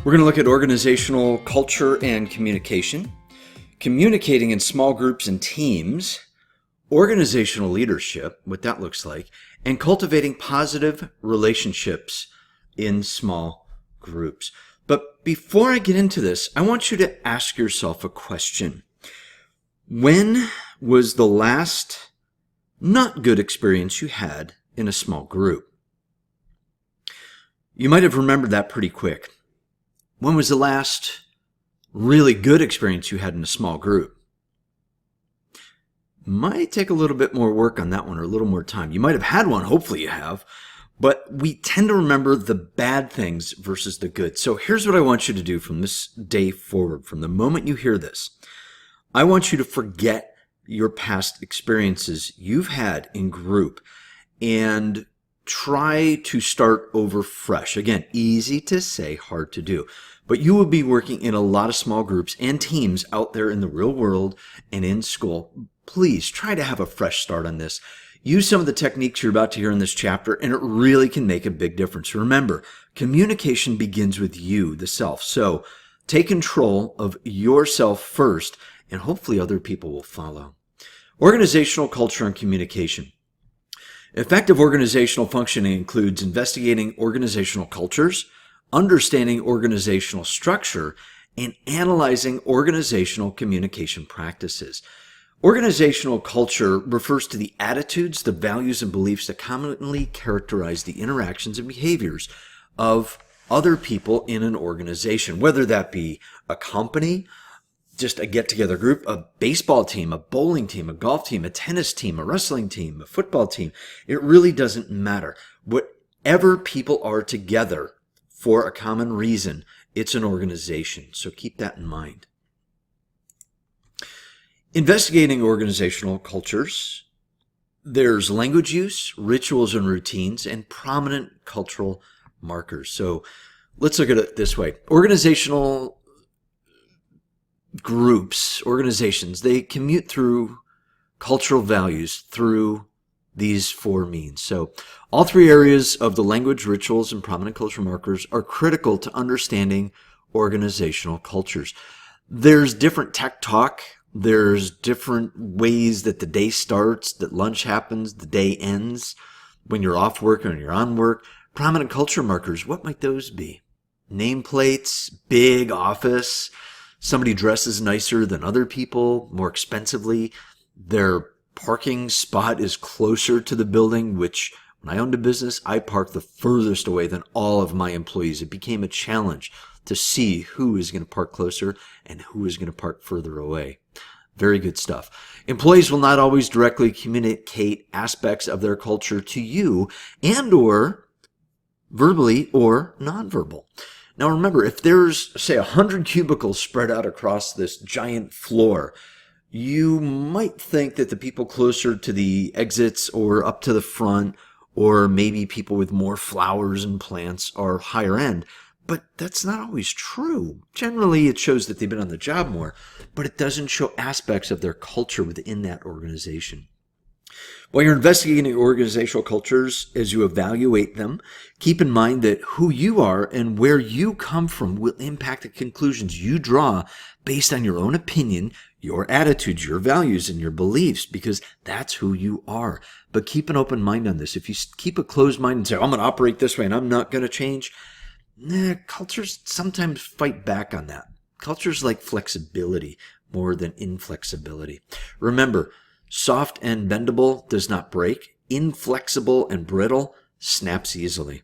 We're going to look at organizational culture and communication, communicating in small groups and teams, organizational leadership, what that looks like, and cultivating positive relationships in small groups. But before I get into this, I want you to ask yourself a question. When was the last not good experience you had in a small group? You might have remembered that pretty quick. When was the last really good experience you had in a small group? Might take a little bit more work on that one or a little more time. You might have had one, hopefully you have, but we tend to remember the bad things versus the good. So here's what I want you to do from this day forward. From the moment you hear this, I want you to forget your past experiences you've had in group and try to start over fresh. Again, easy to say, hard to do. But you will be working in a lot of small groups and teams out there in the real world and in school. Please try to have a fresh start on this. Use some of the techniques you're about to hear in this chapter, and it really can make a big difference. Remember, communication begins with you, the self. So take control of yourself first, and hopefully other people will follow. Organizational culture and communication. Effective organizational functioning includes investigating organizational cultures, understanding organizational structure, and analyzing organizational communication practices. Organizational culture refers to the attitudes, the values, and beliefs that commonly characterize the interactions and behaviors of other people in an organization, whether that be a company, just a get-together group, a baseball team, a bowling team, a golf team, a tennis team, a wrestling team, a football team. It really doesn't matter. Whatever people are together for a common reason, it's an organization. So keep that in mind. Investigating organizational cultures, there's language use, rituals and routines, and prominent cultural markers. So let's look at it this way. Organizational groups, organizations, they commute through cultural values through these four means. So all three areas of the language, rituals, and prominent cultural markers are critical to understanding organizational cultures. There's different tech talk. There's different ways that the day starts, that lunch happens, the day ends, when you're off work or when you're on work. Prominent culture markers, what might those be? Nameplates, big office, somebody dresses nicer than other people, more expensively. Their parking spot is closer to the building, which when I owned a business, I parked the furthest away than all of my employees. It became a challenge to see who is going to park closer and who is going to park further away. Very good stuff. Employees will not always directly communicate aspects of their culture to you and or verbally or nonverbal. Now remember, if there's, say, 100 cubicles spread out across this giant floor, you might think that the people closer to the exits or up to the front, or maybe people with more flowers and plants, are higher end. But that's not always true. Generally, it shows that they've been on the job more, but it doesn't show aspects of their culture within that organization. While you're investigating organizational cultures, as you evaluate them, keep in mind that who you are and where you come from will impact the conclusions you draw based on your own opinion, your attitudes, your values, and your beliefs, because that's who you are. But keep an open mind on this. If you keep a closed mind and say, I'm going to operate this way and I'm not going to change, cultures sometimes fight back on that. Cultures like flexibility more than inflexibility. Remember, soft and bendable does not break. Inflexible and brittle snaps easily.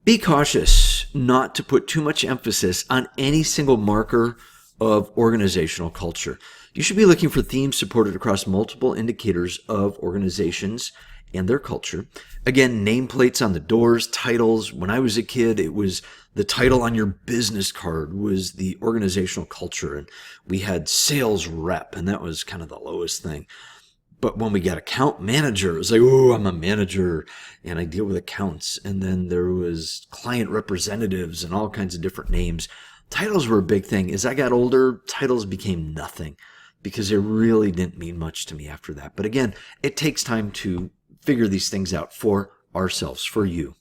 Be cautious not to put too much emphasis on any single marker of organizational culture. You should be looking for themes supported across multiple indicators of organizations and their culture. Again, nameplates on the doors, titles. When I was a kid, it was the title on your business card was the organizational culture. And we had sales rep, and that was kind of the lowest thing. But when we got account manager, it was like, oh, I'm a manager and I deal with accounts. And then there was client representatives and all kinds of different names. Titles were a big thing. As I got older, titles became nothing because they really didn't mean much to me after that. But again, it takes time to figure these things out for ourselves, for you.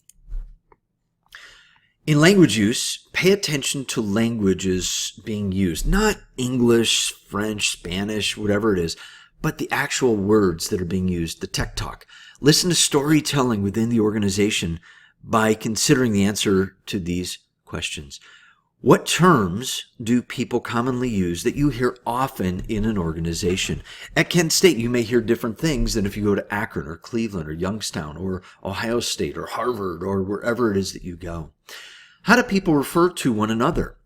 In language use, pay attention to languages being used, not English, French, Spanish, whatever it is, but the actual words that are being used, the tech talk. Listen to storytelling within the organization by considering the answer to these questions. What terms do people commonly use that you hear often in an organization? At Kent State, you may hear different things than if you go to Akron or Cleveland or Youngstown or Ohio State or Harvard or wherever it is that you go. How do people refer to one another?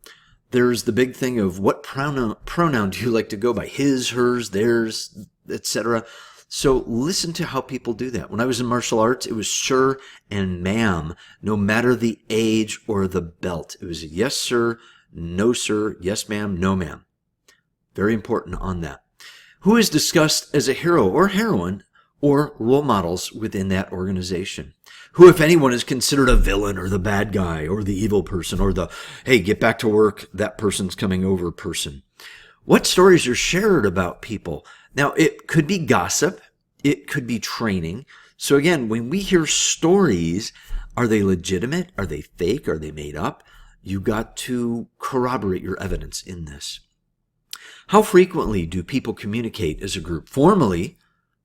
There's the big thing of what pronoun do you like to go by? His, hers, theirs, etc. So listen to how people do that. When I was in martial arts, it was sir and ma'am, no matter the age or the belt. It was yes, sir, no, sir, yes, ma'am, no, ma'am. Very important on that. Who is discussed as a hero or heroine or role models within that organization? Who, if anyone, is considered a villain or the bad guy or the evil person or the, hey, get back to work, that person's coming over person? What stories are shared about people? Now, it could be gossip. It could be training. So again, when we hear stories, are they legitimate? Are they fake? Are they made up? You got to corroborate your evidence in this. How frequently do people communicate as a group? Formally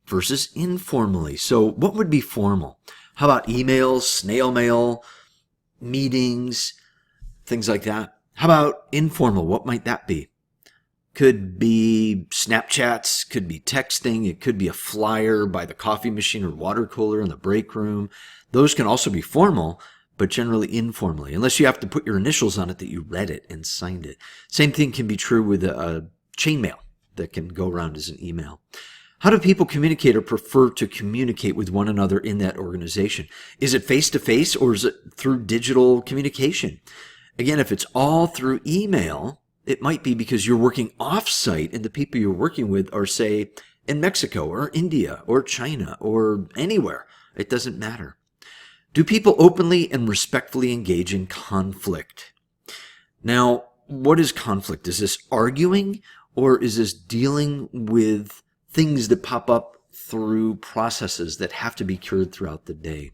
versus informally. So what would be formal? How about emails, snail mail, meetings, things like that? How about informal? What might that be? Could be Snapchats, could be texting, it could be a flyer by the coffee machine or water cooler in the break room. Those can also be formal, but generally informally, unless you have to put your initials on it that you read it and signed it. Same thing can be true with a chain mail that can go around as an email. How do people communicate or prefer to communicate with one another in that organization? Is it face-to-face or is it through digital communication? Again, if it's all through email, it might be because you're working off-site and the people you're working with are, say, in Mexico or India or China or anywhere. It doesn't matter. Do people openly and respectfully engage in conflict? Now, what is conflict? Is this arguing or is this dealing with things that pop up through processes that have to be cured throughout the day?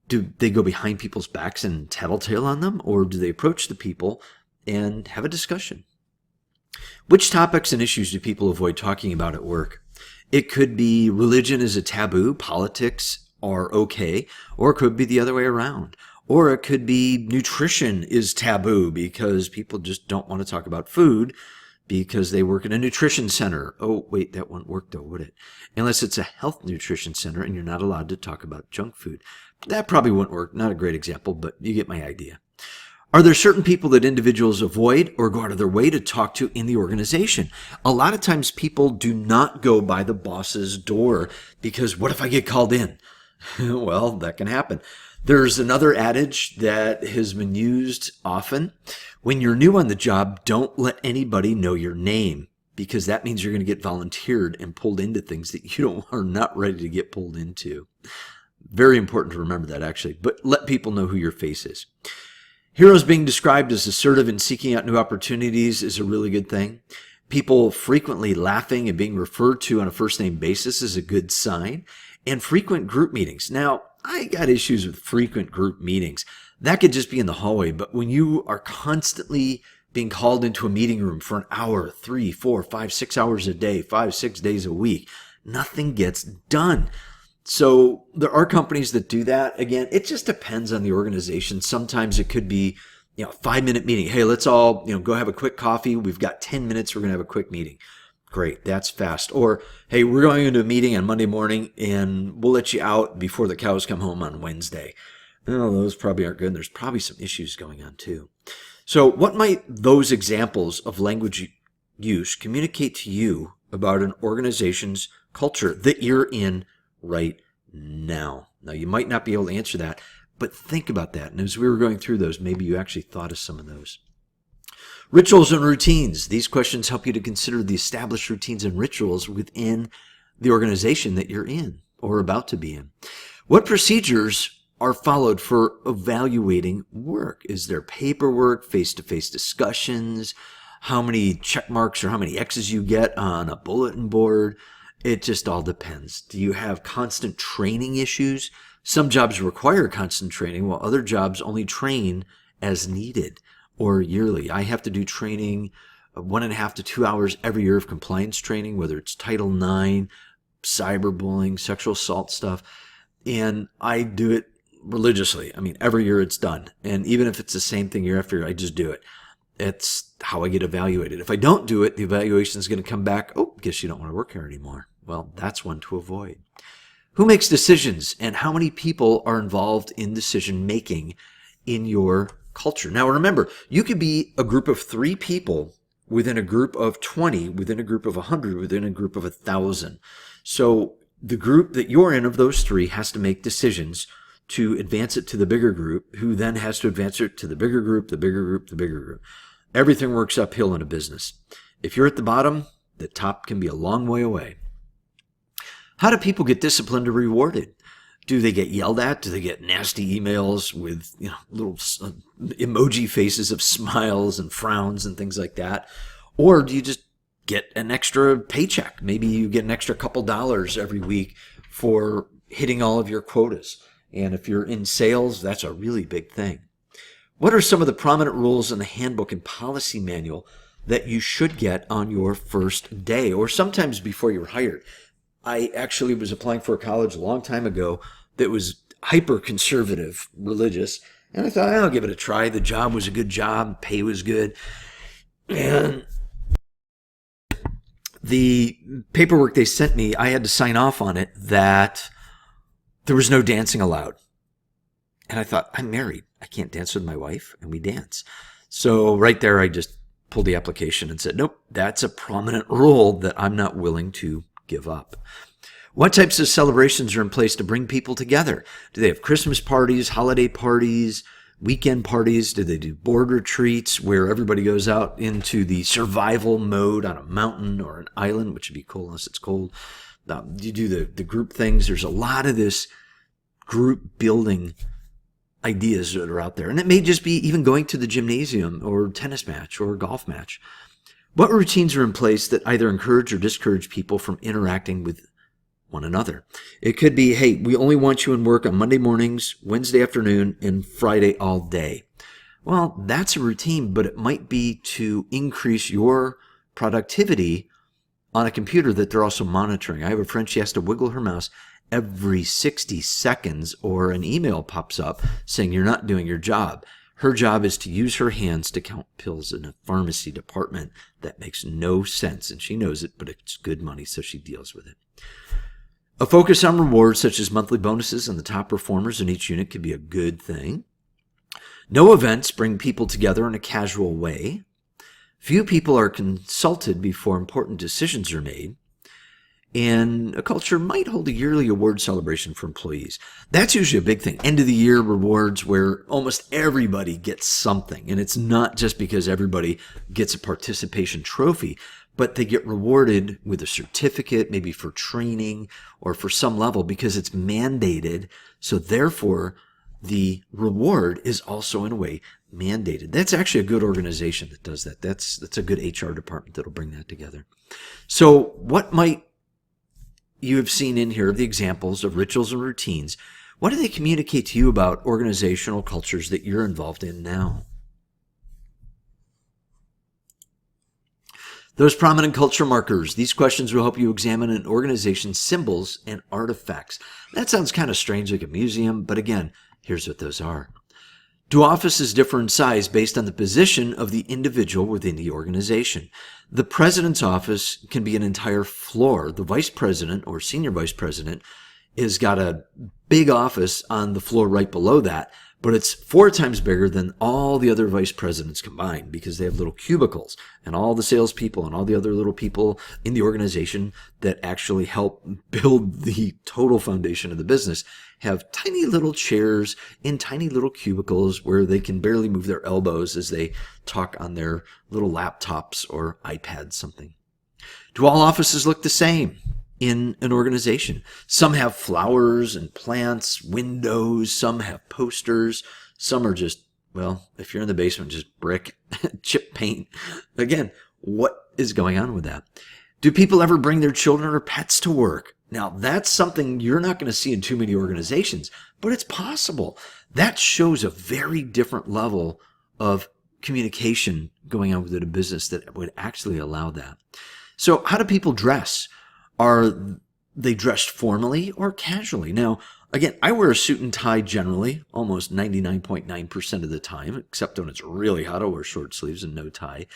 Do they go behind people's backs and tattletale on them, or do they approach the people and have a discussion? Which topics and issues do people avoid talking about at work? It could be religion is a taboo, politics are okay, or it could be the other way around. Or it could be nutrition is taboo because people just don't want to talk about food because they work in a nutrition center. Oh, wait, that wouldn't work though, would it? Unless it's a health nutrition center and you're not allowed to talk about junk food. That probably wouldn't work. Not a great example, but you get my idea. Are there certain people that individuals avoid or go out of their way to talk to in the organization? A lot of times people do not go by the boss's door because what if I get called in? Well, that can happen. There's another adage that has been used often. When you're new on the job, don't let anybody know your name because that means you're going to get volunteered and pulled into things that you are not ready to get pulled into. Very important to remember that, actually. But let people know who your face is. Heroes being described as assertive and seeking out new opportunities is a really good thing. People frequently laughing and being referred to on a first-name basis is a good sign. And frequent group meetings. Now, I got issues with frequent group meetings. That could just be in the hallway, but when you are constantly being called into a meeting room for an hour, 3, 4, 5, 6 hours a day, 5, 6 days a week, nothing gets done. So there are companies that do that. Again, it just depends on the organization. Sometimes it could be, a 5-minute meeting. Hey, let's all, go have a quick coffee. We've got 10 minutes. We're going to have a quick meeting. Great, that's fast. Or, hey, we're going into a meeting on Monday morning and we'll let you out before the cows come home on Wednesday. No, those probably aren't good. There's probably some issues going on too. So what might those examples of language use communicate to you about an organization's culture that you're in right now? Now, you might not be able to answer that, but think about that. And as we were going through those, maybe you actually thought of some of those. Rituals and routines. These questions help you to consider the established routines and rituals within the organization that you're in or about to be in. What procedures are followed for evaluating work? Is there paperwork, face-to-face discussions, how many check marks or how many X's you get on a bulletin board? It just all depends. Do you have constant training issues Some jobs require constant training, while other jobs only train as needed or yearly. I have to do training 1.5 to 2 hours every year of compliance training, whether it's Title IX, cyberbullying, sexual assault stuff, and I do it religiously. I mean, every year it's done. And even if it's the same thing year after year, I just do it. It's how I get evaluated. If I don't do it, the evaluation is going to come back, oh, guess you don't want to work here anymore. Well, that's one to avoid. Who makes decisions and how many people are involved in decision making in your culture? Now, remember, you could be a group of 3 people within a group of 20, within a group of 100, within a group of 1,000. So the group that you're in of those 3 has to make decisions to advance it to the bigger group, who then has to advance it to the bigger group, the bigger group, the bigger group. Everything works uphill in a business. If you're at the bottom, the top can be a long way away. How do people get disciplined or rewarded? Do they get yelled at? Do they get nasty emails with little emoji faces of smiles and frowns and things like that? Or do you just get an extra paycheck? Maybe you get an extra couple dollars every week for hitting all of your quotas. And if you're in sales, that's a really big thing. What are some of the prominent rules in the handbook and policy manual that you should get on your first day or sometimes before you're hired? I actually was applying for a college a long time ago that was hyper-conservative, religious, and I thought, I'll give it a try. The job was a good job, pay was good, and the paperwork they sent me, I had to sign off on it that there was no dancing allowed. And I thought, I'm married. I can't dance with my wife, and we dance. So right there, I just pulled the application and said, nope, that's a prominent rule that I'm not willing to give up. What types of celebrations are in place to bring people together? Do they have Christmas parties, holiday parties, weekend parties? Do they do board retreats where everybody goes out into the survival mode on a mountain or an island, which would be cool unless it's cold? You do the group things. There's a lot of this group building ideas that are out there. And it may just be even going to the gymnasium or tennis match or golf match. What routines are in place that either encourage or discourage people from interacting with one another? It could be, hey, we only want you in work on Monday mornings, Wednesday afternoon, and Friday all day. Well, that's a routine, but it might be to increase your productivity on a computer that they're also monitoring. I have a friend, she has to wiggle her mouse every 60 seconds or an email pops up saying you're not doing your job. Her job is to use her hands to count pills in a pharmacy department. That makes no sense, and she knows it, but it's good money, so she deals with it. A focus on rewards, such as monthly bonuses and the top performers in each unit, could be a good thing. No events bring people together in a casual way. Few people are consulted before important decisions are made. And a culture might hold a yearly award celebration for employees. That's usually a big thing. End of the year rewards where almost everybody gets something. And it's not just because everybody gets a participation trophy, but they get rewarded with a certificate, maybe for training or for some level because it's mandated. So therefore, the reward is also in a way mandated. That's actually a good organization that does that. That's a good HR department that'll bring that together. So what might you have seen in here of the examples of rituals and routines? What do they communicate to you about organizational cultures that you're involved in now? Those prominent culture markers. These questions will help you examine an organization's symbols and artifacts. That sounds kind of strange, like a museum, but again, here's what those are. Do offices differ in size based on the position of the individual within the organization? The president's office can be an entire floor. The vice president or senior vice president has got a big office on the floor right below that, but it's 4 times bigger than all the other vice presidents combined because they have little cubicles, and all the salespeople and all the other little people in the organization that actually help build the total foundation of the business have tiny little chairs in tiny little cubicles where they can barely move their elbows as they talk on their little laptops or iPads, something. Do all offices look the same in an organization? Some have flowers and plants, windows, some have posters, some are just, well, if you're in the basement, just brick, chip paint. Again, what is going on with that? Do people ever bring their children or pets to work? Now, that's something you're not going to see in too many organizations, but it's possible. That shows a very different level of communication going on within a business that would actually allow that. So how do people dress? Are they dressed formally or casually? Now, again, I wear a suit and tie generally, almost 99.9% of the time, except when it's really hot, I'll wear short sleeves and no tie.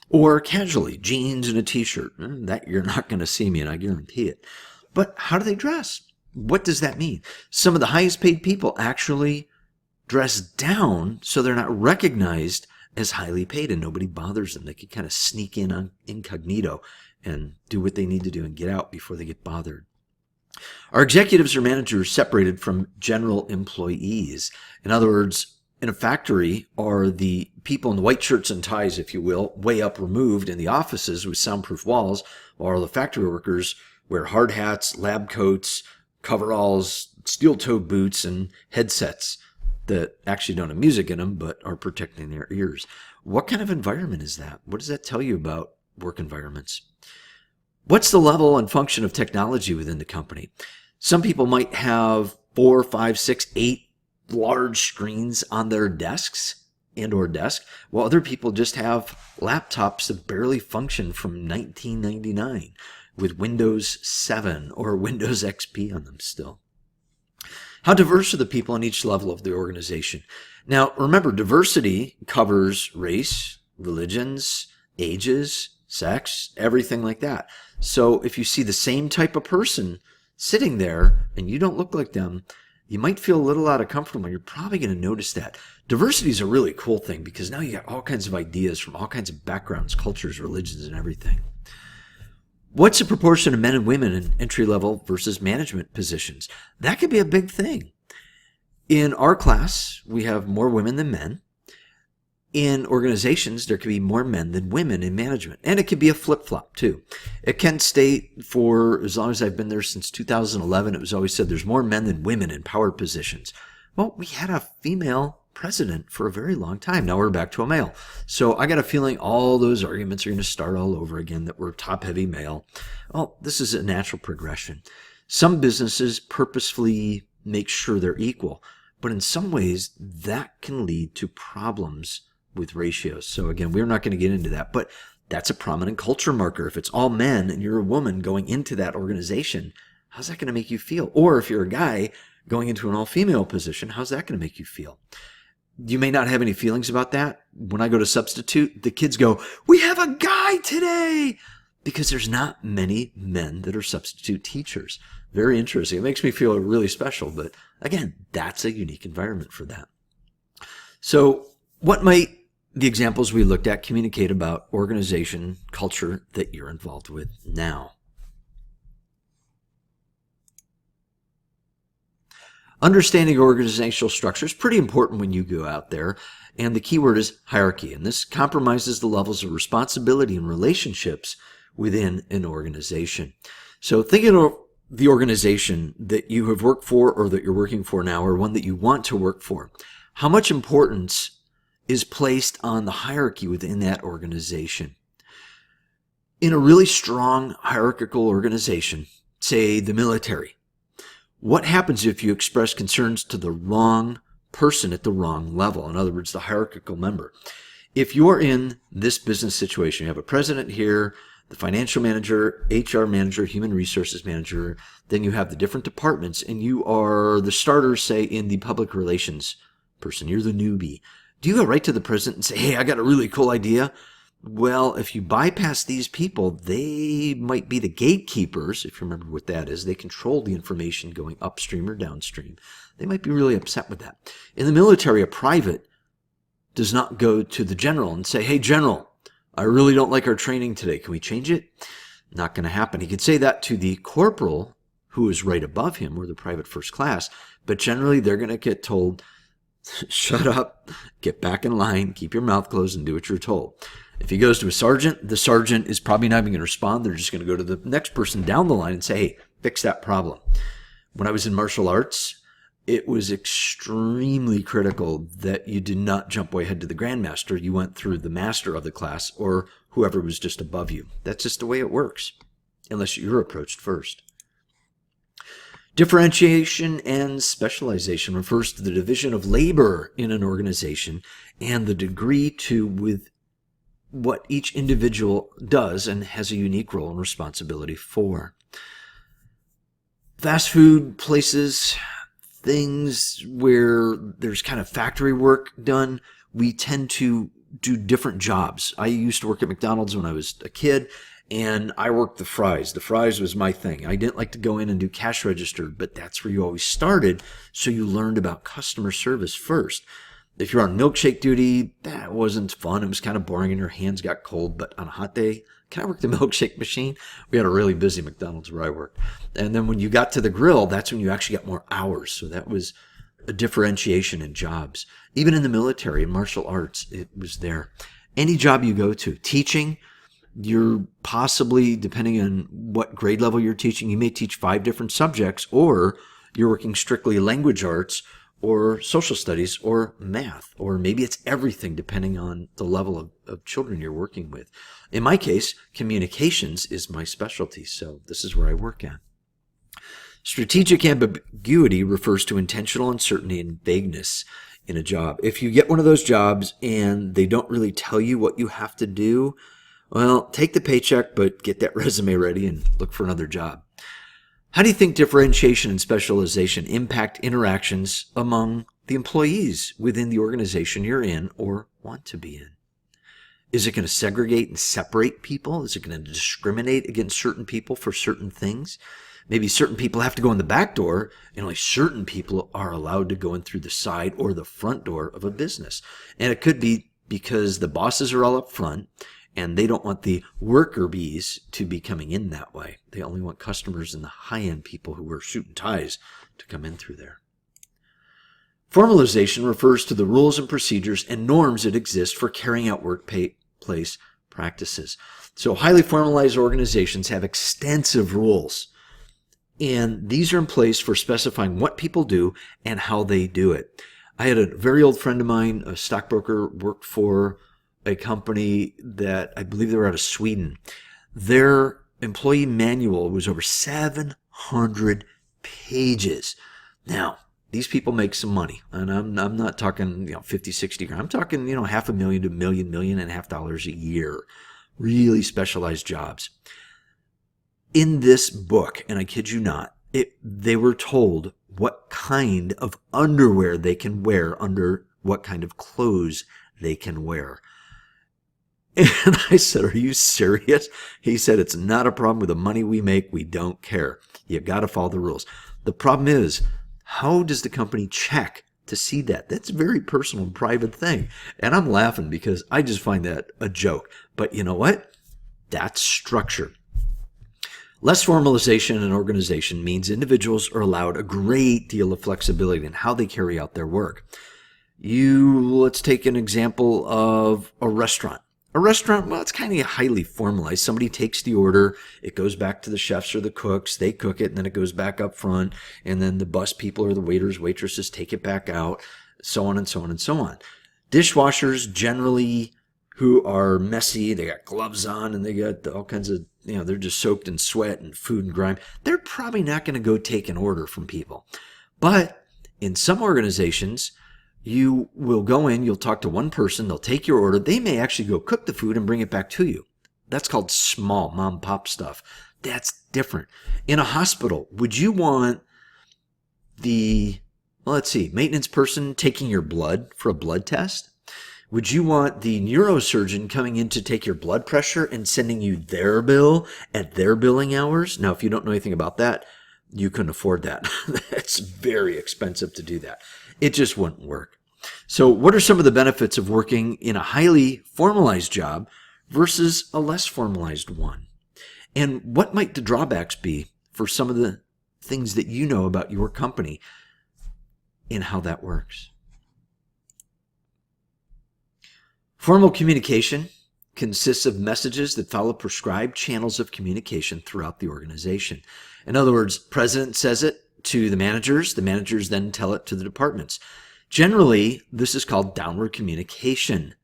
Or casually, jeans and a t-shirt. That you're not going to see me, and I guarantee it. But how do they dress? What does that mean? Some of the highest paid people actually dress down so they're not recognized as highly paid and nobody bothers them. They can kind of sneak in on incognito and do what they need to do and get out before they get bothered. Our executives or managers separated from general employees. In other words, in a factory, are the people in the white shirts and ties, if you will, way up removed in the offices with soundproof walls, while the factory workers wear hard hats, lab coats, coveralls, steel-toed boots, and headsets that actually don't have music in them but are protecting their ears. What kind of environment is that? What does that tell you about work environments? What's the level and function of technology within the company? Some people might have 4, 5, 6, 8 large screens on their desks or desk, while other people just have laptops that barely function from 1999 with Windows 7 or Windows XP on them still. How diverse are the people in each level of the organization? Now, remember, diversity covers race, religions, ages, sex, everything like that. So if you see the same type of person sitting there and you don't look like them, you might feel a little out of comfortable. You're probably going to notice that. Diversity is a really cool thing because now you got all kinds of ideas from all kinds of backgrounds, cultures, religions, and everything. What's the proportion of men and women in entry-level versus management positions? That could be a big thing. In our class, we have more women than men. In organizations, there could be more men than women in management. And it could be a flip-flop, too. At Kent State, for as long as I've been there since 2011, it was always said there's more men than women in power positions. Well, we had a female president for a very long time. Now we're back to a male. So I got a feeling all those arguments are going to start all over again that we're top-heavy male. Well, this is a natural progression. Some businesses purposefully make sure they're equal, but in some ways that can lead to problems with ratios. So again, we're not going to get into that, but that's a prominent culture marker. If it's all men and you're a woman going into that organization, how's that going to make you feel? Or if you're a guy going into an all-female position, how's that going to make you feel? You may not have any feelings about that. When I go to substitute, the kids go, "We have a guy today," because there's not many men that are substitute teachers. Very interesting. It makes me feel really special, but again, that's a unique environment for that. So what might the examples we looked at communicate about organization culture that you're involved with now? Understanding organizational structure is pretty important when you go out there, and the key word is hierarchy, and this compromises the levels of responsibility and relationships within an organization. So thinking of the organization that you have worked for or that you're working for now, or one that you want to work for, how much importance is placed on the hierarchy within that organization? In a really strong hierarchical organization, say the military, what happens if you express concerns to the wrong person at the wrong level? In other words, the hierarchical member. If you're in this business situation, you have a president here, the financial manager, HR manager, human resources manager, then you have the different departments, and you are the starter, say, in the public relations person. You're the newbie. Do you go right to the president and say, "Hey, I got a really cool idea"? Well, if you bypass these people, they might be the gatekeepers, if you remember what that is. They control the information going upstream or downstream. They might be really upset with that. In the military, a private does not go to the general and say, "Hey, general, I really don't like our training today. Can we change it?" Not going to happen. He could say that to the corporal who is right above him, or the private first class, but generally they're going to get told, "Shut up, get back in line, keep your mouth closed, and do what you're told." If he goes to a sergeant, the sergeant is probably not even going to respond. They're just going to go to the next person down the line and say, "Hey, fix that problem." When I was in martial arts, it was extremely critical that you did not jump way ahead to the grandmaster. You went through the master of the class or whoever was just above you. That's just the way it works. unless you're approached first. Differentiation and specialization refers to the division of labor in an organization and the degree to with what each individual does and has a unique role and responsibility for. Fast food places, things where there's kind of factory work done, we tend to do different jobs. I used to work at McDonald's when I was a kid, and I worked the fries. The fries was my thing. I didn't like to go in and do cash register, but that's where you always started, so you learned about customer service first. If you're on milkshake duty, that wasn't fun. It was kind of boring and your hands got cold, but on a hot day, can I work the milkshake machine? We had a really busy McDonald's where I worked. And then when you got to the grill, that's when you actually got more hours. So that was a differentiation in jobs. Even in the military and martial arts, it was there. Any job you go to, teaching, you're possibly, depending on what grade level you're teaching, you may teach 5 different subjects, or you're working strictly language arts or social studies or math, or maybe it's everything depending on the level of children you're working with. In my case, communications is my specialty, so this is where I work at. Strategic ambiguity refers to intentional uncertainty and vagueness in a job. If you get one of those jobs and they don't really tell you what you have to do, well, take the paycheck, but get that resume ready and look for another job. How do you think differentiation and specialization impact interactions among the employees within the organization you're in or want to be in? Is it going to segregate and separate people? Is it going to discriminate against certain people for certain things? Maybe certain people have to go in the back door and only certain people are allowed to go in through the side or the front door of a business. And it could be because the bosses are all up front and they don't want the worker bees to be coming in that way. They only want customers and the high-end people who wear suit and ties to come in through there. Formalization refers to the rules and procedures and norms that exist for carrying out workplace practices. So highly formalized organizations have extensive rules, and these are in place for specifying what people do and how they do it. I had a very old friend of mine, a stockbroker, worked for a company that I believe they were out of Sweden. Their employee manual was over 700 pages. Now, these people make some money, and I'm not talking 50, 60 grand. I'm talking $500,000 to $1 million and a half dollars a year. Really specialized jobs. In this book, and I kid you not, they were told what kind of underwear they can wear under what kind of clothes they can wear. And I said, are you serious? He said, it's not a problem with the money we make. We don't care. You got to follow the rules. The problem is, how does the company check to see that? That's a very personal and private thing. And I'm laughing because I just find that a joke. But you know what? That's structure. Less formalization in an organization means individuals are allowed a great deal of flexibility in how they carry out their work. Let's take an example of a restaurant. A restaurant, well, it's kind of highly formalized. Somebody takes the order, it goes back to the chefs or the cooks, they cook it, and then it goes back up front, and then the bus people or the waiters, waitresses take it back out, so on and so on and so on. Dishwashers generally who are messy, they got gloves on, and they got all kinds of, they're just soaked in sweat and food and grime. They're probably not going to go take an order from people. But in some organizations, you will go in, you'll talk to one person, they'll take your order. They may actually go cook the food and bring it back to you. That's called small mom and pop stuff. That's different. In a hospital, would you want maintenance person taking your blood for a blood test? Would you want the neurosurgeon coming in to take your blood pressure and sending you their bill at their billing hours? Now, if you don't know anything about that, you couldn't afford that. It's very expensive to do that. It just wouldn't work. So what are some of the benefits of working in a highly formalized job versus a less formalized one? And what might the drawbacks be for some of the things that you know about your company and how that works? Formal communication consists of messages that follow prescribed channels of communication throughout the organization. In other words, president says it to the managers then tell it to the departments. Generally, this is called downward communication.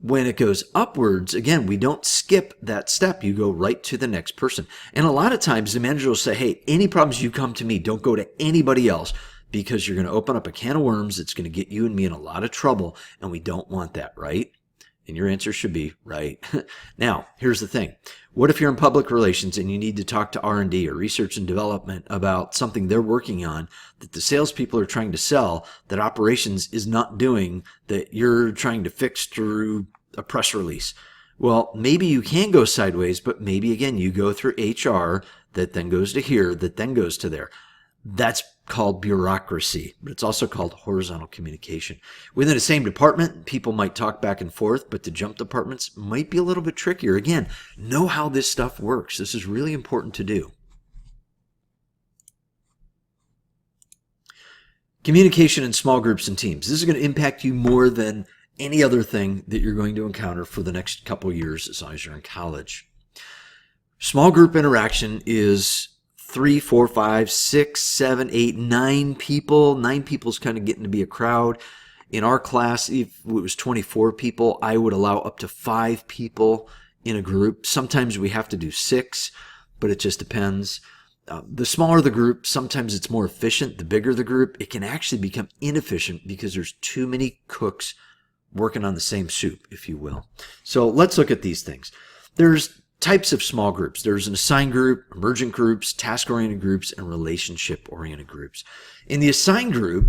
When it goes upwards, again, we don't skip that step. You go right to the next person. And a lot of times the manager will say, hey, any problems, you come to me. Don't go to anybody else, because you're going to open up a can of worms. It's going to get you and me in a lot of trouble, and we don't want that, right? And your answer should be right. Now, here's the thing. What if you're in public relations and you need to talk to R&D or research and development about something they're working on that the salespeople are trying to sell that operations is not doing, that you're trying to fix through a press release? Well, maybe you can go sideways, but maybe, again, you go through HR that then goes to here, that then goes to there. That's called bureaucracy, but it's also called horizontal communication. Within the same department, people might talk back and forth, but to jump departments might be a little bit trickier. Again, know how this stuff works. This is really important to do. Communication in small groups and teams. This is going to impact you more than any other thing that you're going to encounter for the next couple of years as long as you're in college. Small group interaction is 3, 4, 5, 6, 7, 8, 9 people. 9 people is kind of getting to be a crowd. In our class, if it was 24 people, I would allow up to 5 people in a group. Sometimes we have to do 6, but it just depends. The smaller the group, sometimes it's more efficient. The bigger the group, it can actually become inefficient because there's too many cooks working on the same soup, if you will. So let's look at these things. There's types of small groups. There's an assigned group, emergent groups, task-oriented groups, and relationship-oriented groups. In the assigned group,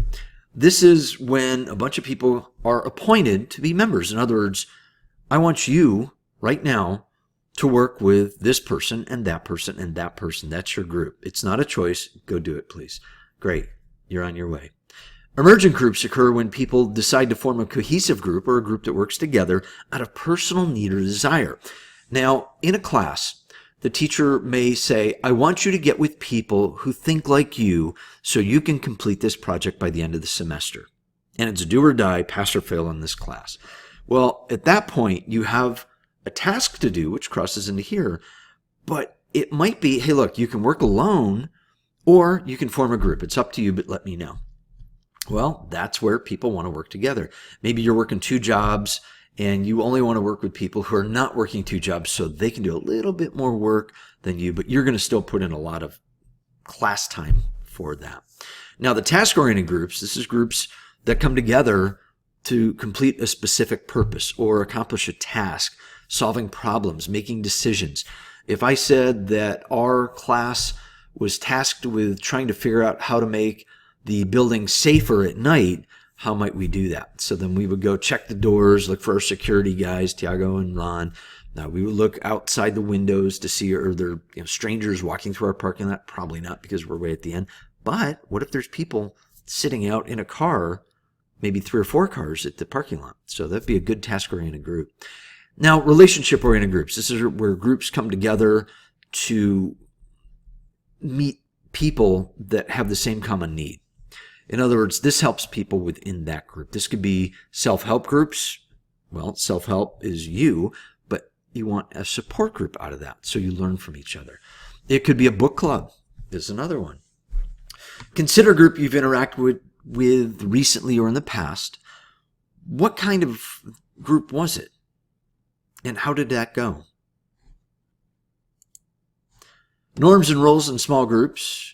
this is when a bunch of people are appointed to be members. In other words, I want you right now to work with this person and that person and that person. That's your group. It's not a choice. Go do it, please. Great. You're on your way. Emergent groups occur when people decide to form a cohesive group or a group that works together out of personal need or desire. Now, in a class, the teacher may say, I want you to get with people who think like you so you can complete this project by the end of the semester. And it's do or die, pass or fail in this class. Well, at that point, you have a task to do, which crosses into here, but it might be, hey, look, you can work alone or you can form a group. It's up to you, but let me know. Well, that's where people want to work together. Maybe you're working 2 jobs and you only want to work with people who are not working 2 jobs so they can do a little bit more work than you, but you're going to still put in a lot of class time for that. Now, the task-oriented groups, this is groups that come together to complete a specific purpose or accomplish a task, solving problems, making decisions. If I said that our class was tasked with trying to figure out how to make the building safer at night, how might we do that? So then we would go check the doors, look for our security guys, Tiago and Ron. Now we would look outside the windows to see are there strangers walking through our parking lot? Probably not, because we're way at the end. But what if there's people sitting out in a car, maybe 3 or 4 cars at the parking lot? So that'd be a good task-oriented group. Now, relationship-oriented groups. This is where groups come together to meet people that have the same common need. In other words, this helps people within that group. This could be self-help groups. Well, self-help is you, but you want a support group out of that, so you learn from each other. It could be a book club. This is another one. Consider a group you've interacted with recently or in the past. What kind of group was it? And how did that go? Norms and roles in small groups.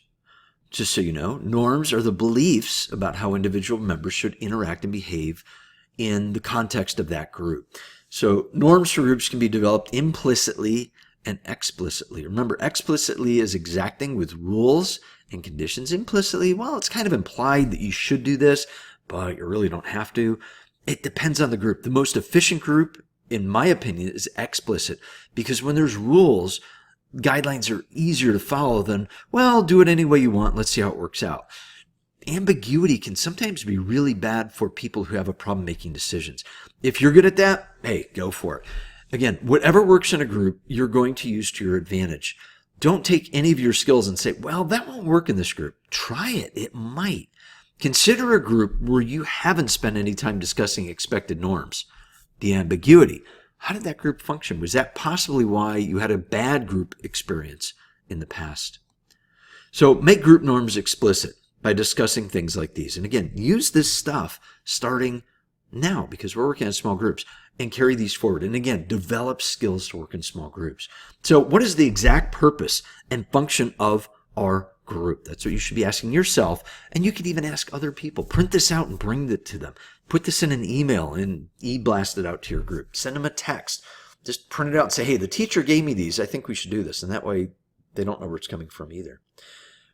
Just so you know, norms are the beliefs about how individual members should interact and behave in the context of that group. So norms for groups can be developed implicitly and explicitly. Remember, explicitly is exacting with rules and conditions. Implicitly, well, it's kind of implied that you should do this, but you really don't have to. It depends on the group. The most efficient group, in my opinion, is explicit, because when there's rules, guidelines are easier to follow than, well, do it any way you want. Let's see how it works out. Ambiguity can sometimes be really bad for people who have a problem making decisions. If you're good at that, hey, go for it. Again, whatever works in a group, you're going to use to your advantage. Don't take any of your skills and say, well, that won't work in this group. Try it. It might. Consider a group where you haven't spent any time discussing expected norms. The ambiguity. How did that group function? Was that possibly why you had a bad group experience in the past? So make group norms explicit by discussing things like these. And again, use this stuff starting now, because we're working on small groups. and carry these forward. And again, develop skills to work in small groups. So what is the exact purpose and function of our group? That's what you should be asking yourself. And you could even ask other people. Print this out and bring it to them. Put this in an email and e-blast it out to your group. Send them a text. Just print it out and say, hey, the teacher gave me these. I think we should do this. And that way they don't know where it's coming from either.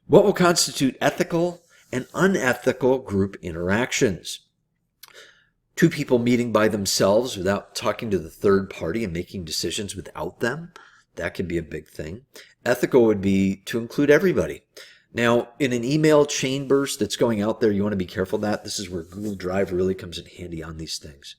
What will constitute ethical and unethical group interactions? Two people meeting by themselves without talking to the third party and making decisions without them. That could be a big thing. Ethical would be to include everybody. Now, in an email chain burst that's going out there, you want to be careful of that. This is where Google Drive really comes in handy on these things.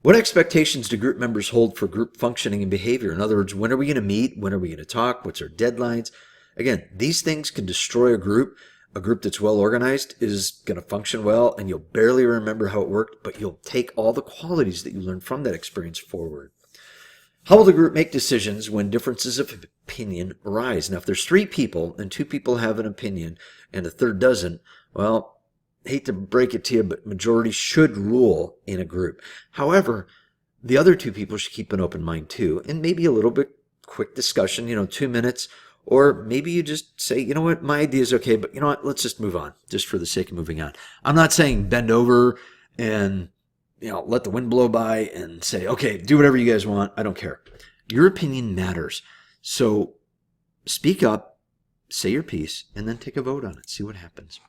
What expectations do group members hold for group functioning and behavior? In other words, when are we going to meet? When are we going to talk? What's our deadlines? Again, these things can destroy a group. A group that's well organized is going to function well, and you'll barely remember how it worked, but you'll take all the qualities that you learned from that experience forward. How will the group make decisions when differences of opinion arise? Now, if there's 3 people and 2 people have an opinion and a third doesn't, well, I hate to break it to you, but majority should rule in a group. However, the other 2 people should keep an open mind too, and maybe a little bit quick discussion, 2 minutes. Or maybe you just say, you know what, my idea is okay, but you know what, let's just move on, just for the sake of moving on. I'm not saying bend over and, let the wind blow by and say, okay, do whatever you guys want. I don't care. Your opinion matters. So speak up, say your piece, and then take a vote on it. See what happens.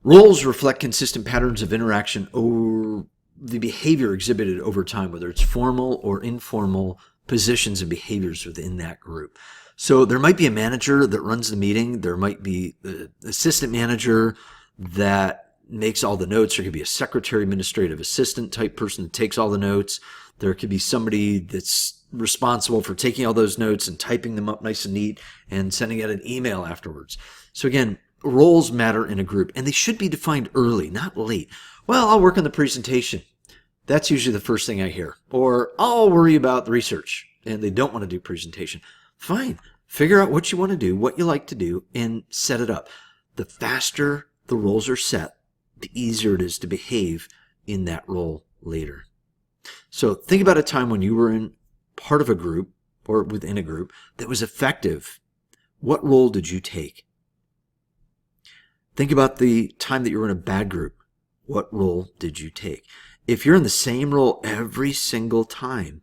Roles reflect consistent patterns of interaction or the behavior exhibited over time, whether it's formal or informal positions and behaviors within that group. So there might be a manager that runs the meeting. There might be the assistant manager that makes all the notes. There could be a secretary, administrative assistant type person that takes all the notes. There could be somebody that's responsible for taking all those notes and typing them up nice and neat and sending out an email afterwards. So again, roles matter in a group, and they should be defined early, not late. Well, I'll work on the presentation. That's usually the first thing I hear. Or I'll worry about the research, and they don't want to do presentation. Fine. Figure out what you want to do, what you like to do, and set it up. The faster the roles are set, the easier it is to behave in that role later. So think about a time when you were in part of a group or within a group that was effective. What role did you take? Think about the time that you were in a bad group. What role did you take? If you're in the same role every single time,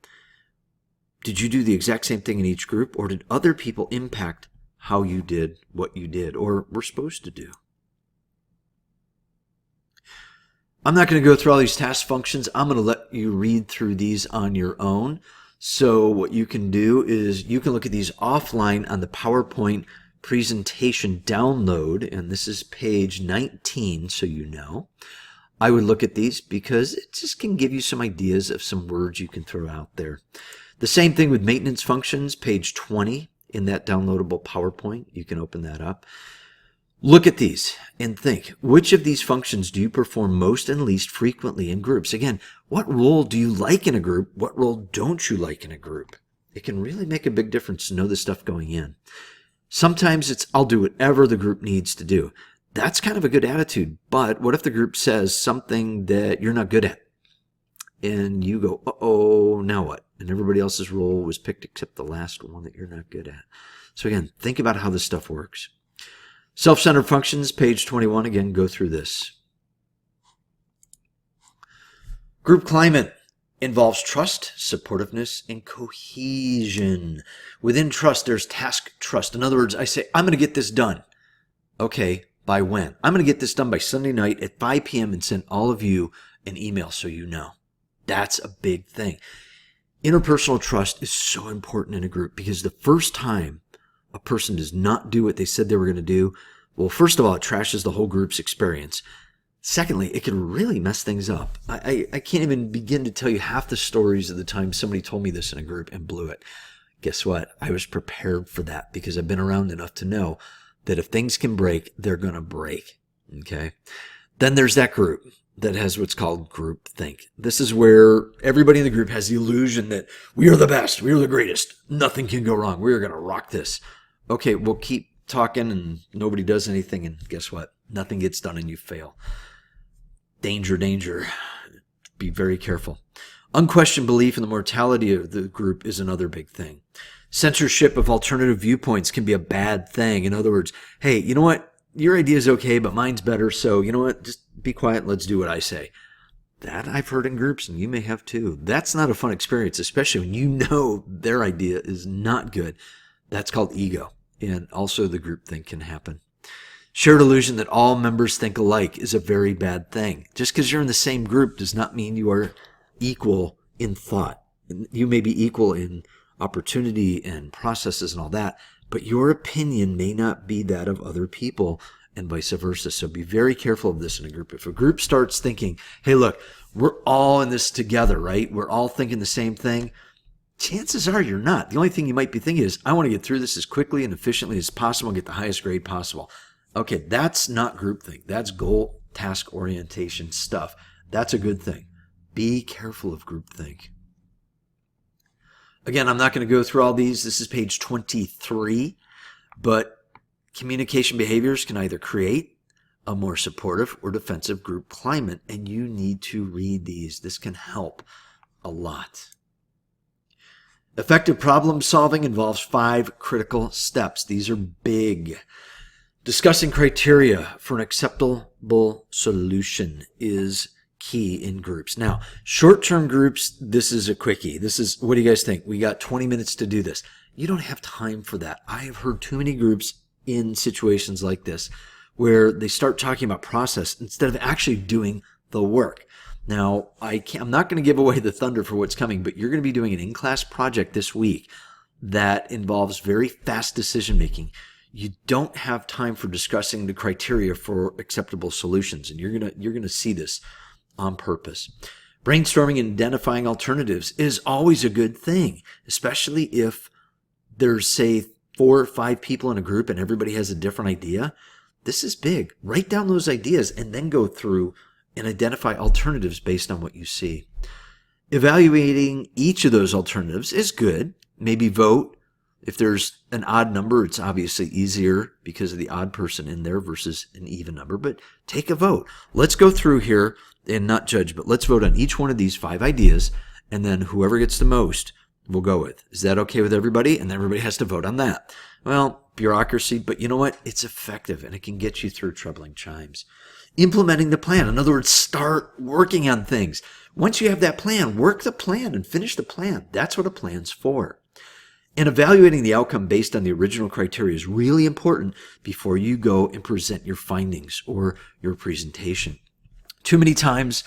did you do the exact same thing in each group, or did other people impact how you did what you did or were supposed to do? I'm not going to go through all these task functions. I'm going to let you read through these on your own. So what you can do is you can look at these offline on the PowerPoint presentation download, and this is page 19, so you know. I would look at these because it just can give you some ideas of some words you can throw out there. The same thing with maintenance functions, page 20 in that downloadable PowerPoint. You can open that up. Look at these and think, which of these functions do you perform most and least frequently in groups? Again, what role do you like in a group? What role don't you like in a group? It can really make a big difference to know this stuff going in. Sometimes it's, I'll do whatever the group needs to do. That's kind of a good attitude, but what if the group says something that you're not good at? And you go, uh-oh, now what? And everybody else's role was picked except the last one that you're not good at. So again, think about how this stuff works. Self-centered functions, page 21. Again, go through this. Group climate involves trust, supportiveness, and cohesion. Within trust, there's task trust. In other words, I say, I'm going to get this done. Okay, by when? I'm going to get this done by Sunday night at 5 p.m. and send all of you an email so you know. That's a big thing. Interpersonal trust is so important in a group because the first time a person does not do what they said they were going to do, well, first of all, it trashes the whole group's experience. Secondly, it can really mess things up. I can't even begin to tell you half the stories of the time somebody told me this in a group and blew it. Guess what? I was prepared for that because I've been around enough to know that if things can break, they're going to break. Okay? Then there's that group that has what's called group think. This is where everybody in the group has the illusion that we are the best, we are the greatest, nothing can go wrong, we are going to rock this. Okay, we'll keep talking and nobody does anything, and guess what? Nothing gets done and you fail. Danger, danger. be very careful. Unquestioned belief in the mortality of the group is another big thing. Censorship of alternative viewpoints can be a bad thing. In other words, hey, you know what? Your idea is okay, but mine's better. So you know what? Just be quiet and let's do what I say. That I've heard in groups, and you may have too. That's not a fun experience, especially when you know their idea is not good. That's called ego. And also the groupthink can happen. Shared illusion that all members think alike is a very bad thing. Just because you're in the same group does not mean you are equal in thought. You may be equal in opportunity and processes and all that, but your opinion may not be that of other people and vice versa. So be very careful of this in a group. If a group starts thinking, hey, look, we're all in this together, right? We're all thinking the same thing. Chances are you're not. The only thing you might be thinking is, I want to get through this as quickly and efficiently as possible and get the highest grade possible. Okay, that's not groupthink. That's goal task orientation stuff. That's a good thing. Be careful of groupthink. Again, I'm not going to go through all these. This is page 23, but communication behaviors can either create a more supportive or defensive group climate, and you need to read these. This can help a lot. Effective problem solving involves 5 critical steps. These are big. Discussing criteria for an acceptable solution is key in groups. Now, short-term groups, this is a quickie. What do you guys think? We got 20 minutes to do this. You don't have time for that. I have heard too many groups in situations like this where they start talking about process instead of actually doing the work. Now, I'm not going to give away the thunder for what's coming, but you're going to be doing an in-class project this week that involves very fast decision-making. You don't have time for discussing the criteria for acceptable solutions, and you're going to see this on purpose. Brainstorming and identifying alternatives is always a good thing, especially if there's, say, 4 or 5 people in a group and everybody has a different idea. This is big. Write down those ideas and then go through and identify alternatives based on what you see. Evaluating each of those alternatives is good. Maybe vote. If there's an odd number, it's obviously easier because of the odd person in there versus an even number, but take a vote. Let's go through here and not judge, but let's vote on each one of these 5 ideas, and then whoever gets the most, we'll go with. Is that okay with everybody? And then everybody has to vote on that. Well, bureaucracy, but you know what? It's effective, and it can get you through troubling times. Implementing the plan. In other words, start working on things. Once you have that plan, work the plan and finish the plan. That's what a plan's for. And evaluating the outcome based on the original criteria is really important before you go and present your findings or your presentation. Too many times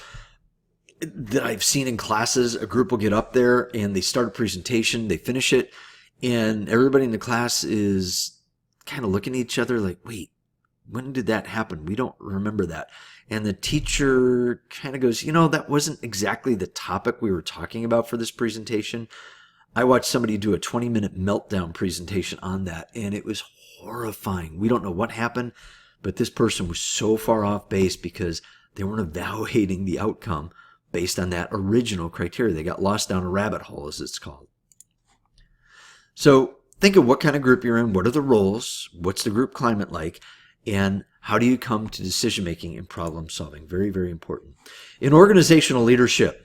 that I've seen in classes, a group will get up there and they start a presentation, they finish it, and everybody in the class is kind of looking at each other like, wait, when did that happen? We don't remember that. And the teacher kind of goes, that wasn't exactly the topic we were talking about for this presentation. I watched somebody do a 20-minute meltdown presentation on that, and it was horrifying. We don't know what happened, but this person was so far off base because they weren't evaluating the outcome based on that original criteria. They got lost down a rabbit hole, as it's called. So think of what kind of group you're in, what are the roles, what's the group climate like, and how do you come to decision-making and problem-solving? Very, very important. In organizational leadership,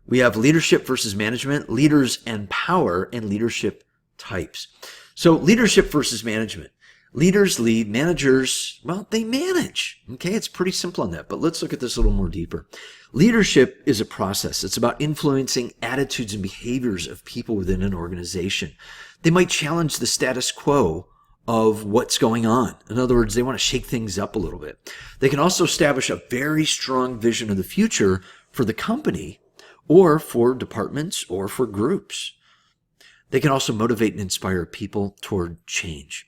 we have leadership versus management, leaders and power, and leadership types. So leadership versus management. Leaders lead, managers, well, they manage. Okay, it's pretty simple on that, but let's look at this a little more deeper. Leadership is a process. It's about influencing attitudes and behaviors of people within an organization. They might challenge the status quo of what's going on. In other words, they want to shake things up a little bit. They can also establish a very strong vision of the future for the company or for departments or for groups. They can also motivate and inspire people toward change.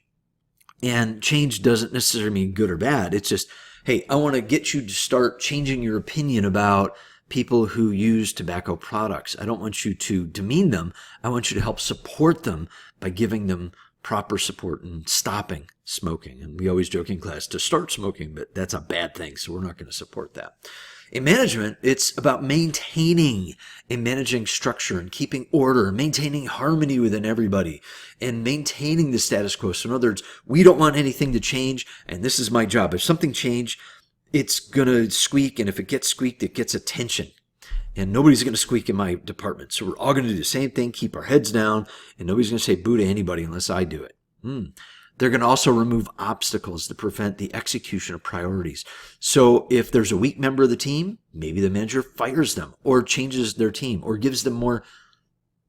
And change doesn't necessarily mean good or bad. It's just, hey, I want to get you to start changing your opinion about people who use tobacco products. I don't want you to demean them. I want you to help support them by giving them proper support and stopping smoking. And we always joke in class to start smoking, but that's a bad thing, so we're not going to support that. In management, it's about maintaining and managing structure and keeping order, maintaining harmony within everybody, and maintaining the status quo. So in other words, we don't want anything to change, and this is my job. If something changed, it's going to squeak, and if it gets squeaked, it gets attention. and nobody's going to squeak in my department. So we're all going to do the same thing, keep our heads down, and nobody's going to say boo to anybody unless I do it. They're going to also remove obstacles to prevent the execution of priorities. So if there's a weak member of the team, maybe the manager fires them or changes their team or gives them more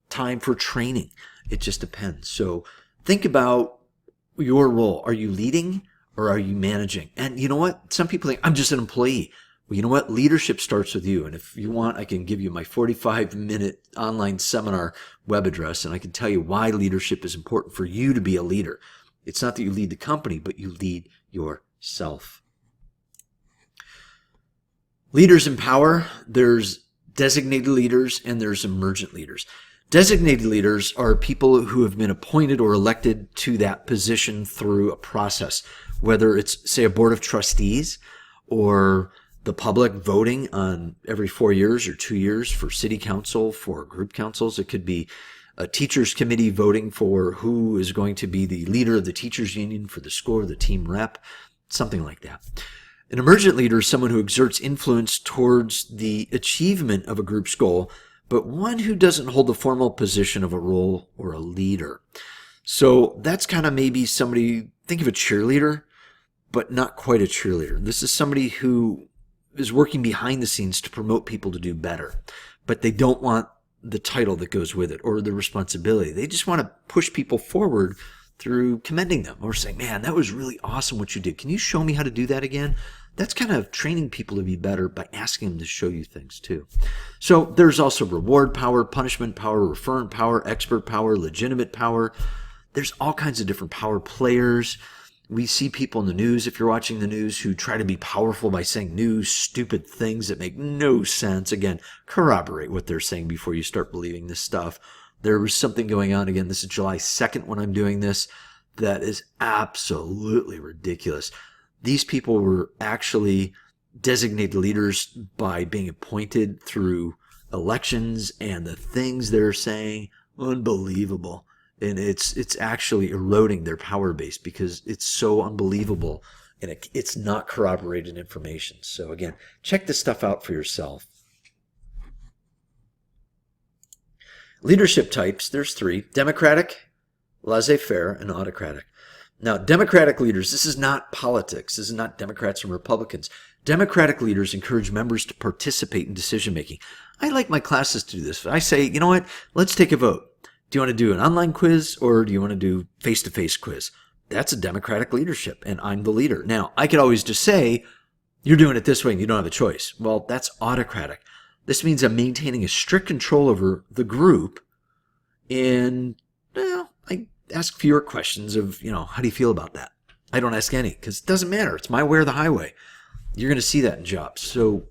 time for training. It just depends. So think about your role. Are you leading or are you managing? And you know what? Some people think, I'm just an employee. Well, you know what? Leadership starts with you. And if you want, I can give you my 45-minute online seminar web address, and I can tell you why leadership is important for you to be a leader. It's not that you lead the company, but you lead yourself. Leaders in power, there's designated leaders and there's emergent leaders. Designated leaders are people who have been appointed or elected to that position through a process, whether it's, say, a board of trustees or the public voting on every 4 years or 2 years for city council, for group councils. It could be a teachers committee voting for who is going to be the leader of the teachers union for the school or the team rep, something like that. An emergent leader is someone who exerts influence towards the achievement of a group's goal, but one who doesn't hold the formal position of a role or a leader. So that's kind of maybe somebody, think of a cheerleader, but not quite a cheerleader. This is somebody who is working behind the scenes to promote people to do better, but they don't want the title that goes with it or the responsibility. They just want to push people forward through commending them or saying, man, that was really awesome what you did. Can you show me how to do that again? That's kind of training people to be better by asking them to show you things too. So there's also reward power, punishment power, referent power, expert power, legitimate power. There's all kinds of different power players. We see people in the news, if you're watching the news, who try to be powerful by saying new, stupid things that make no sense. Again, corroborate what they're saying before you start believing this stuff. There was something going on, again, this is July 2nd when I'm doing this, that is absolutely ridiculous. These people were actually designated leaders by being appointed through elections, and the things they're saying, unbelievable. And it's actually eroding their power base because it's so unbelievable and it's not corroborated information. So again, check this stuff out for yourself. Leadership types, there's 3: democratic, laissez-faire, and autocratic. Now, democratic leaders, this is not politics. This is not Democrats and Republicans. Democratic leaders encourage members to participate in decision making. I like my classes to do this. I say, you know what? Let's take a vote. Do you want to do an online quiz or do you want to do face-to-face quiz? That's a democratic leadership, and I'm the leader. Now, I could always just say, you're doing it this way and you don't have a choice. Well, that's autocratic. This means I'm maintaining a strict control over the group, and I ask fewer questions of, how do you feel about that? I don't ask any because it doesn't matter. It's my way or the highway. You're going to see that in jobs. So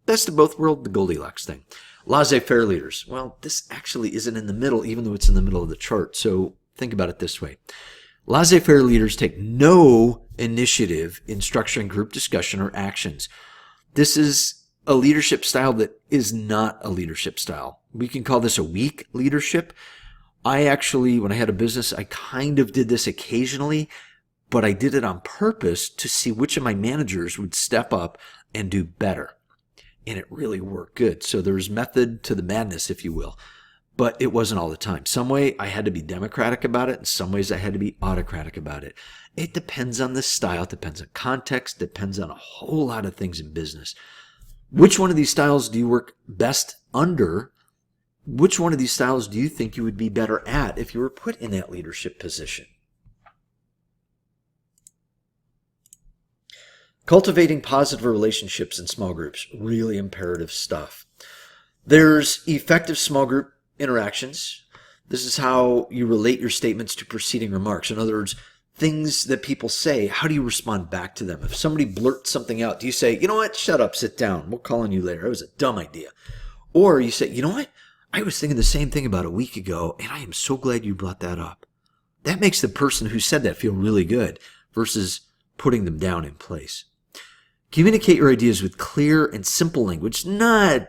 best of both worlds, the Goldilocks thing. Laissez-faire leaders. Well, this actually isn't in the middle, even though it's in the middle of the chart. So think about it this way. Laissez-faire leaders take no initiative in structuring group discussion or actions. This is a leadership style that is not a leadership style. We can call this a weak leadership. I actually, when I had a business, I kind of did this occasionally, but I did it on purpose to see which of my managers would step up and do better. And it really worked good. So there was method to the madness, if you will. But it wasn't all the time. Some way I had to be democratic about it. In some ways I had to be autocratic about it. It depends on the style. It depends on context. It depends on a whole lot of things in business. Which one of these styles do you work best under? Which one of these styles do you think you would be better at if you were put in that leadership position? Cultivating positive relationships in small groups, really imperative stuff. There's effective small group interactions. This is how you relate your statements to preceding remarks. In other words, things that people say, how do you respond back to them? If somebody blurts something out, do you say, you know what, shut up, sit down, we'll call on you later. It was a dumb idea. Or you say, you know what, I was thinking the same thing about a week ago, and I am so glad you brought that up. That makes the person who said that feel really good versus putting them down in place. Communicate your ideas with clear and simple language, not,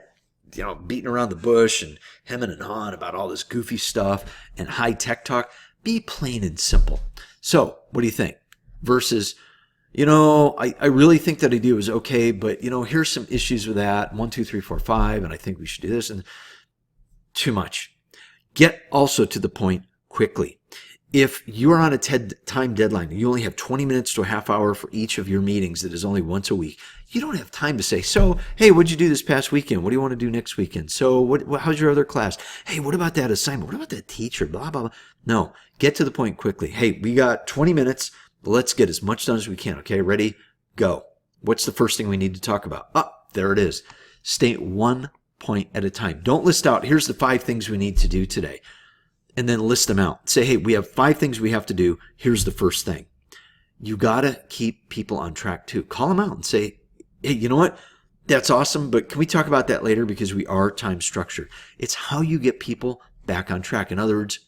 beating around the bush and hemming and hawing about all this goofy stuff and high-tech talk. Be plain and simple. So, what do you think? Versus I really think that idea was okay, but, here's some issues with that. 1, 2, 3, 4, 5, and I think we should do this. And too much. Get also to the point quickly. If you are on a time deadline and you only have 20 minutes to a half hour for each of your meetings that is only once a week, you don't have time to say, so, hey, what'd you do this past weekend? What do you want to do next weekend? So how's your other class? Hey, what about that assignment? What about that teacher? Blah, blah, blah. No, get to the point quickly. Hey, we got 20 minutes. Let's get as much done as we can. Okay, ready? Go. What's the first thing we need to talk about? There it is. State one point at a time. Don't list out, here's the 5 things we need to do today, and then list them out. Say, hey, we have 5 things we have to do. Here's the first thing. You got to keep people on track too. Call them out and say, hey, you know what? That's awesome, but can we talk about that later because we are time structured. It's how you get people back on track. In other words,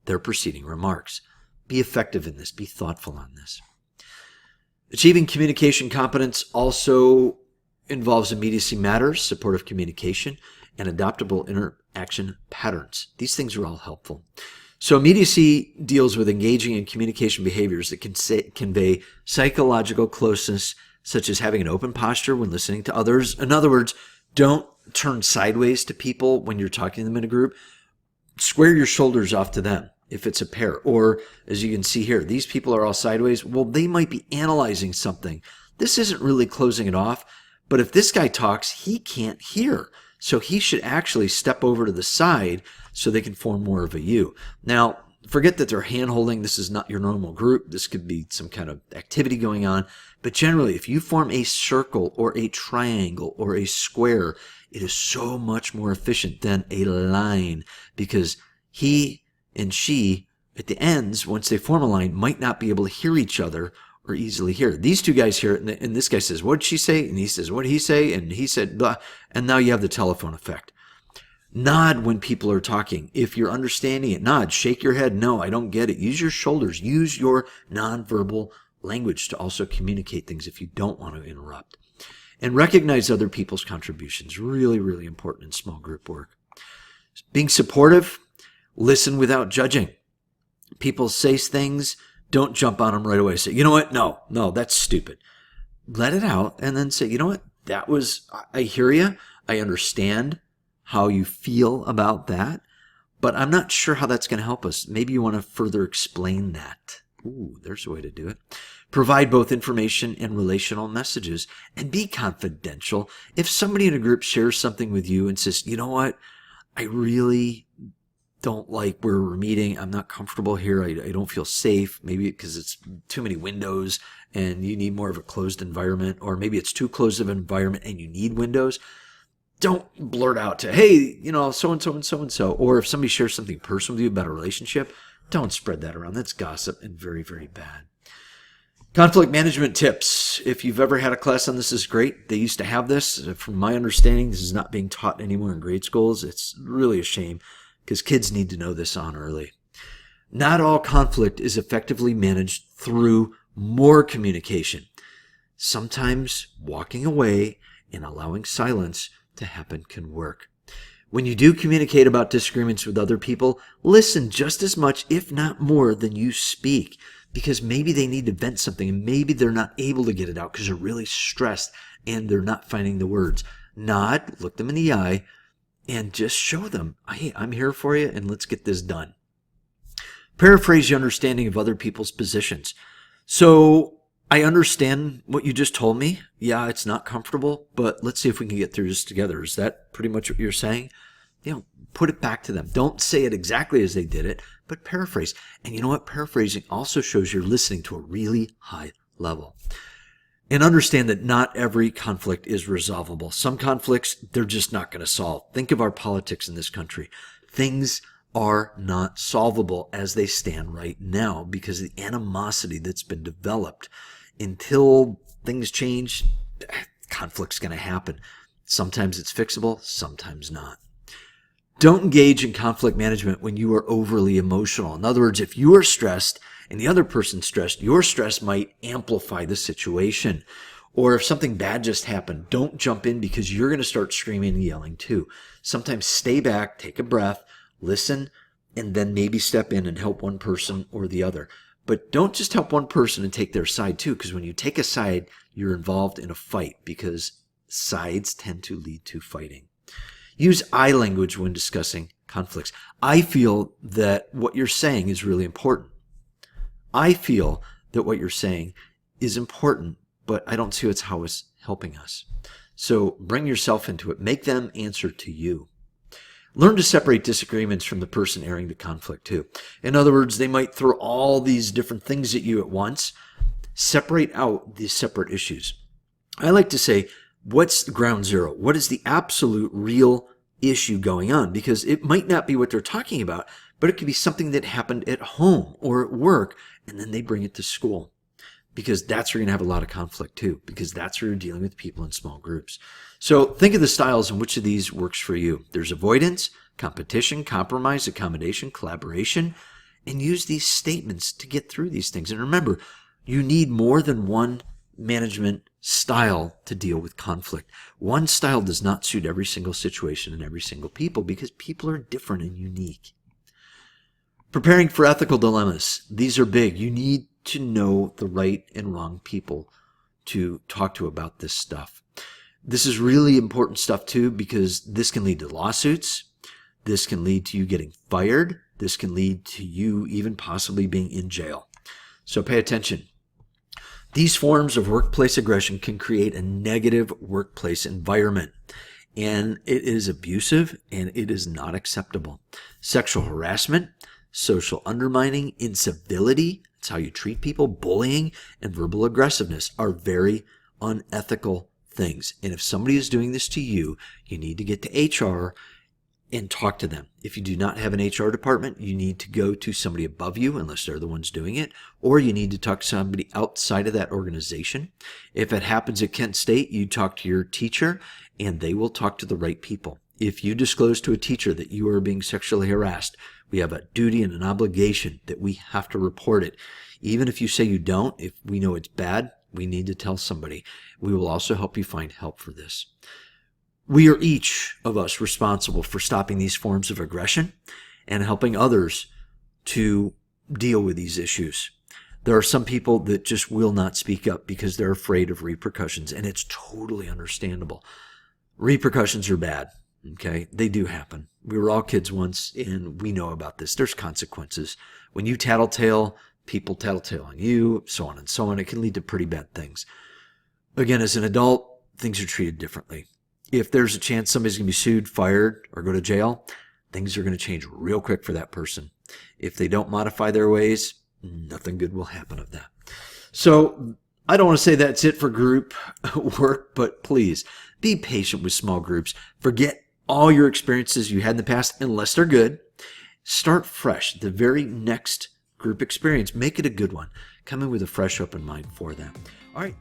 their preceding remarks. Be effective in this. Be thoughtful on this. Achieving communication competence also involves immediacy matters, supportive communication, and adaptable interaction patterns. These things are all helpful. So immediacy deals with engaging in communication behaviors that can convey psychological closeness, such as having an open posture when listening to others. In other words, don't turn sideways to people when you're talking to them in a group. Square your shoulders off to them if it's a pair. Or, as you can see here, these people are all sideways. Well, they might be analyzing something. This isn't really closing it off. But if this guy talks, he can't hear. So he should actually step over to the side so they can form more of a U. Now, forget that they're hand-holding. This is not your normal group. This could be some kind of activity going on. But generally, if you form a circle or a triangle or a square, it is so much more efficient than a line, because he and she, at the ends, once they form a line, might not be able to hear each other or easily hear. These two guys hear it, and this guy says, what did she say? And he says, what did he say? And he said, blah. And now you have the telephone effect. Nod when people are talking. If you're understanding it, nod. Shake your head. No, I don't get it. Use your shoulders. Use your nonverbal language to also communicate things if you don't want to interrupt. And recognize other people's contributions. Really, really important in small group work. Being supportive. Listen without judging. People say things. Don't jump on them right away. Say, you know what? No, that's stupid. Let it out and then say, you know what? I hear you. I understand how you feel about that, but I'm not sure how that's going to help us. Maybe you want to further explain that. Ooh, there's a way to do it. Provide both information and relational messages, and be confidential. If somebody in a group shares something with you and says, you know what? I really don't like where we're meeting. I'm not comfortable here. I don't feel safe. Maybe because it's too many windows and you need more of a closed environment, or maybe it's too closed of an environment and you need windows. Don't blurt out to, hey, so-and-so and so-and-so. Or if somebody shares something personal with you about a relationship, don't spread that around. That's gossip and very, very bad. Conflict management tips. If you've ever had a class on this, is great. They used to have this. From my understanding, this is not being taught anymore in grade schools. It's really a shame, because kids need to know this on early. Not all conflict is effectively managed through more communication. Sometimes walking away and allowing silence to happen can work. When you do communicate about disagreements with other people, listen just as much, if not more, than you speak, because maybe they need to vent something and maybe they're not able to get it out because they're really stressed and they're not finding the words. Nod, look them in the eye, and just show them, hey, I'm here for you, and let's get this done. Paraphrase your understanding of other people's positions. So, I understand what you just told me. Yeah, it's not comfortable, but let's see if we can get through this together. Is that pretty much what you're saying? Put it back to them. Don't say it exactly as they did it, but paraphrase. And you know what? Paraphrasing also shows you're listening to a really high level. And understand that not every conflict is resolvable. Some conflicts, they're just not going to solve. Think of our politics in this country. Things are not solvable as they stand right now because of the animosity that's been developed. Until things change, conflict's going to happen. Sometimes it's fixable, sometimes not. Don't engage in conflict management when you are overly emotional. In other words, if you are stressed and the other person's stressed, your stress might amplify the situation. Or if something bad just happened, don't jump in because you're going to start screaming and yelling too. Sometimes stay back, take a breath, listen, and then maybe step in and help one person or the other. But don't just help one person and take their side too, because when you take a side, you're involved in a fight, because sides tend to lead to fighting. Use I language when discussing conflicts. I feel that what you're saying is really important. I feel that what you're saying is important, but I don't see how it's helping us. So bring yourself into it. Make them answer to you. Learn to separate disagreements from the person airing the conflict too. In other words, they might throw all these different things at you at once. Separate out these separate issues. I like to say, what's the ground zero? What is the absolute real issue going on? Because it might not be what they're talking about, but it could be something that happened at home or at work, and then they bring it to school. Because that's where you're going to have a lot of conflict too, because that's where you're dealing with people in small groups. So think of the styles and which of these works for you. There's avoidance, competition, compromise, accommodation, collaboration, and use these statements to get through these things. And remember, you need more than one management style to deal with conflict. One style does not suit every single situation and every single people, because people are different and unique. Preparing for ethical dilemmas. These are big. You need to know the right and wrong people to talk to about this stuff. This is really important stuff too, because this can lead to lawsuits. This can lead to you getting fired. This can lead to you even possibly being in jail. So pay attention. These forms of workplace aggression can create a negative workplace environment, and it is abusive and it is not acceptable. Sexual harassment, social undermining, incivility, that's how you treat people, bullying, and verbal aggressiveness are very unethical things. And if somebody is doing this to you, you need to get to HR and talk to them. If you do not have an HR department, you need to go to somebody above you, unless they're the ones doing it, or you need to talk to somebody outside of that organization. If it happens at Kent State, you talk to your teacher and they will talk to the right people. If you disclose to a teacher that you are being sexually harassed, we have a duty and an obligation that we have to report it. Even if you say you don't, if we know it's bad, we need to tell somebody. We will also help you find help for this. We are each of us responsible for stopping these forms of aggression and helping others to deal with these issues. There are some people that just will not speak up because they're afraid of repercussions, and it's totally understandable. Repercussions are bad, okay? They do happen. We were all kids once, and we know about this. There's consequences. When you tattletale, people tattletale on you, so on and so on. It can lead to pretty bad things. Again, as an adult, things are treated differently. If there's a chance somebody's going to be sued, fired, or go to jail, things are going to change real quick for that person. If they don't modify their ways, nothing good will happen of that. So I don't want to say that's it for group work, but please be patient with small groups. Forget all your experiences you had in the past, unless they're good. Start fresh. The very next group experience, make it a good one. Come in with a fresh, open mind for that. All right.